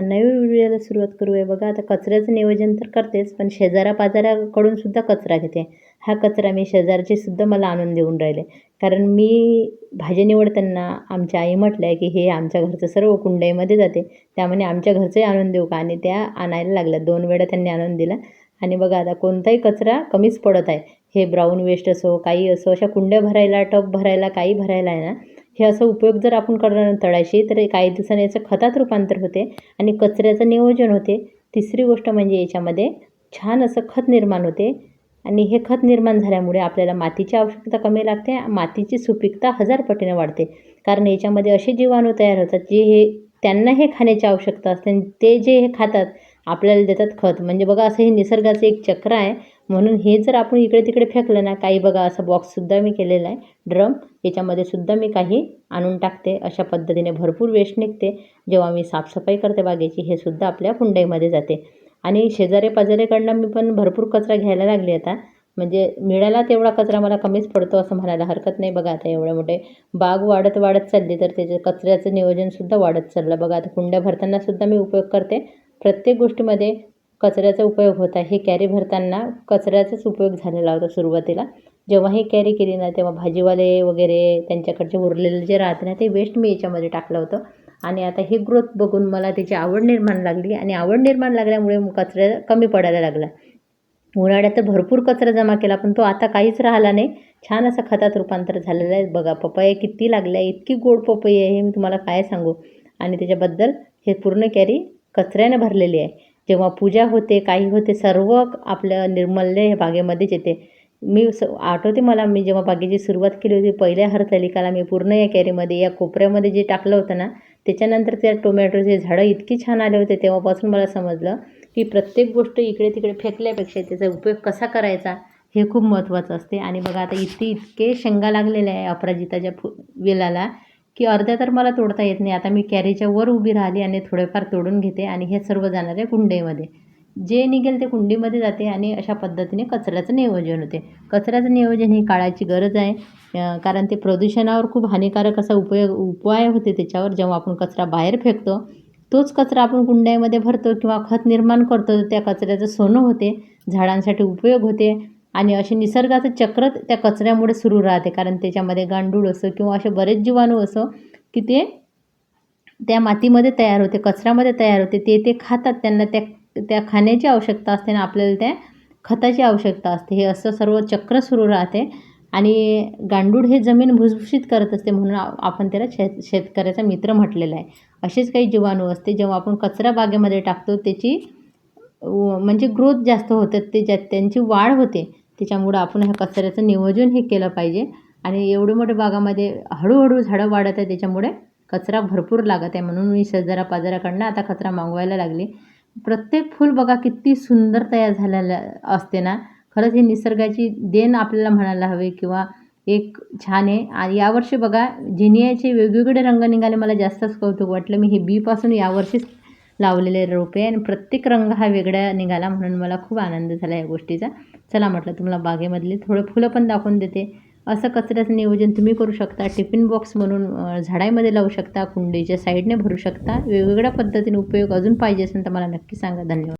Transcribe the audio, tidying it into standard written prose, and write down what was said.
नवीन व्हिडिओला सुरुवात करूया. बघा आता कचऱ्याचं नियोजन तर करतेच, पण शेजारा-पाजाराकडून सुद्धा कचरा घेते. हा कचरा मी शेजारचे सुद्धा मला आणून देऊन राहिले. कारण मी भाजी निवडताना आमच्या आई म्हटल्या, की हे आमच्या घरचं सर्व कुंड्यामध्ये जाते, त्यामुळे आमच्या घरचंही आणून देऊ का? आणि त्या आणायला लागल्या. 2 वेळा त्यांनी आणून दिला. आणि बघा आता कोणताही कचरा कमीच पडत आहे. हे ब्राऊन वेस्ट असो, काही असो, अशा कुंड्या भरायला, टब भरायला, काही भरायला आहे ना, हे असं उपयोग जर आपण करणार तळाशी, तर काही दिवसांनी याचं खतात रूपांतर होते आणि कचऱ्याचं नियोजन होते. तिसरी गोष्ट म्हणजे याच्यामध्ये छान असं खत निर्माण होते आणि हे खत निर्माण झाल्यामुळे आपल्याला मातीची आवश्यकता कमी लागते, मातीची सुपीकता 1000 पटीने वाढते. कारण याच्यामध्ये असे जीवाणू तयार होतात जे त्यांना हे खाण्याची आवश्यकता असते आणि ते जे हे खातात आपल्याला देतात खत. म्हणजे बघा असं हे निसर्गाचं एक चक्र आहे. म्हणून हे जर आपण इकडे तिकडे फेकलं ना, काही बघा असं बॉक्ससुद्धा मी केलेला आहे, ड्रम, याच्यामध्ये सुद्धा मी काही आणून टाकते. अशा पद्धतीने भरपूर वेस्ट निघते. जेव्हा मी साफसफाई करते बागेची, हे सुद्धा आपल्या कुंडीमध्ये जाते. आणि शेजारी-पाजारीकडनं मी पण भरपूर कचरा घ्यायला लागले आता. म्हणजे मिळाला तेवढा कचरा मला कमीच पडतो असं म्हणायला हरकत नाही. बघा आता एवढे मोठे बाग वाढत चालली, तर त्याचं कचऱ्याचं नियोजनसुद्धा वाढत चाललं. बघा आता कुंड्या भरतानासुद्धा मी उपयोग करते. प्रत्येक गोष्टीमध्ये कचऱ्याचा उपयोग होत आहे. हे कॅरी भरताना कचऱ्याचाच उपयोग झालेला होता सुरुवातीला. जेव्हा हे कॅरी केली ना, तेव्हा भाजीवाले वगैरे त्यांच्याकडचे उरलेले जे राहते ना, ते वेस्ट मी याच्यामध्ये टाकलं होतं. आणि आता ही ग्रोथ बघून मला त्याची आवड निर्माण लागली आणि आवड निर्माण लागल्यामुळे कचरा कमी पडायला लागला. उन्हाळ्यात तर भरपूर कचरा जमा केला, पण तो आता काहीच राहिला नाही. छान असं खतात रूपांतर झालेलं आहे. बघा पपई किती लागल्या, इतकी गोड पपई आहे, हे मी तुम्हाला काय सांगू. आणि त्याच्याबद्दल हे पूर्ण कॅरी कचऱ्याने भरलेली आहे. जेव्हा पूजा होते, काही होते, सर्व आपलं निर्मल्य हे बागेमध्येच येते. आठवते मला, मी जेव्हा बागेची सुरुवात केली होती पहिल्या हरतालिकाला, मी पूर्ण या कॅरीमध्ये या कोपऱ्यामध्ये जे टाकलं होतं ना, त्याच्यानंतर त्या टोमॅटोचे झाडं इतकी छान आले होते. तेव्हापासून मला समजलं की प्रत्येक गोष्ट इकडे तिकडे फेकल्यापेक्षा त्याचा उपयोग कसा करायचा हे खूप महत्त्वाचं असते. आणि बघा आता इतके शेंगा लागलेले आहे अपराजिताच्या वेलाला, की अर्ध्या तर मला तोडता येत नाही. आता मी कॅरीच्या वर उभी राहिली आणि थोडेफार तोडून घेते आणि हे सर्व जाणार आहे कुंडीमध्ये. जे निघेल ते कुंडीमध्ये जाते आणि अशा पद्धतीने कचऱ्याचं नियोजन होते. कचऱ्याचं नियोजन ही काळाची गरज आहे. कारण ते प्रदूषणावर खूप हानिकारक असा उपाय होते त्याच्यावर. जेव्हा आपण कचरा बाहेर फेकतो, तोच कचरा आपण कुंड्यामध्ये भरतो किंवा खत निर्माण करतो, त्या कचऱ्याचं सोनं होते, झाडांसाठी उपयोग होते. आणि असे निसर्गाचं चक्र त्या कचऱ्यामुळे सुरू राहते. कारण त्याच्यामध्ये गांडूळ असो किंवा असे बरेच जीवाणू असो, की ते त्या मातीमध्ये तयार होते, कचऱ्यामध्ये तयार होते. ते खातात, त्यांना त्या खाण्याची आवश्यकता असते आणि आपल्याला त्या खताची आवश्यकता असते. हे असं सर्व चक्र सुरू राहते. आणि गांडूळ हे जमीन भुसभुशीत करत असते, म्हणून आपण त्याला शेतकऱ्याचा मित्र म्हटलेला आहे. असेच काही जीवाणू असते. जेव्हा आपण कचरा बागेमध्ये टाकतो, त्याची म्हणजे ग्रोथ जास्त होतात, त्यांची वाढ होते. त्याच्यामुळं आपण ह्या कचऱ्याचं नियोजन हे केलं पाहिजे. आणि एवढ्या मोठ्या बागामध्ये हळूहळू झाडं वाढत आहे, त्याच्यामुळे कचरा भरपूर लागत आहे. म्हणून मी शेजारा-पाजाराकडनं आता कचरा मागवायला लागली. प्रत्येक फूल बघा किती सुंदर तयार झालेलं असते ना. खरंच ही निसर्गाची देण आपल्याला म्हणायला हवी किंवा एक छान आहे. आणि यावर्षी बघा जिनियाचे वेगवेगळे रंग निघाले, मला जास्तच कौतुक वाटलं. मी हे बीपासून यावर्षीच लावलेले रोपे आणि प्रत्येक रंग हा वेगळा निघाला, म्हणून मला खूप आनंद झाला या गोष्टीचा. चला म्हटलं तुम्हाला बागेमधली थोडं फुलं पण दाखवून देते. असं कचऱ्याचं नियोजन तुम्ही करू शकता. टिफिन बॉक्स म्हणून झाडामध्ये लावू शकता, कुंडीच्या साईडने भरू शकता. वेगवेगळ्या पद्धतीने उपयोग अजून पाहिजे असेल तर मला नक्की सांगा. धन्यवाद.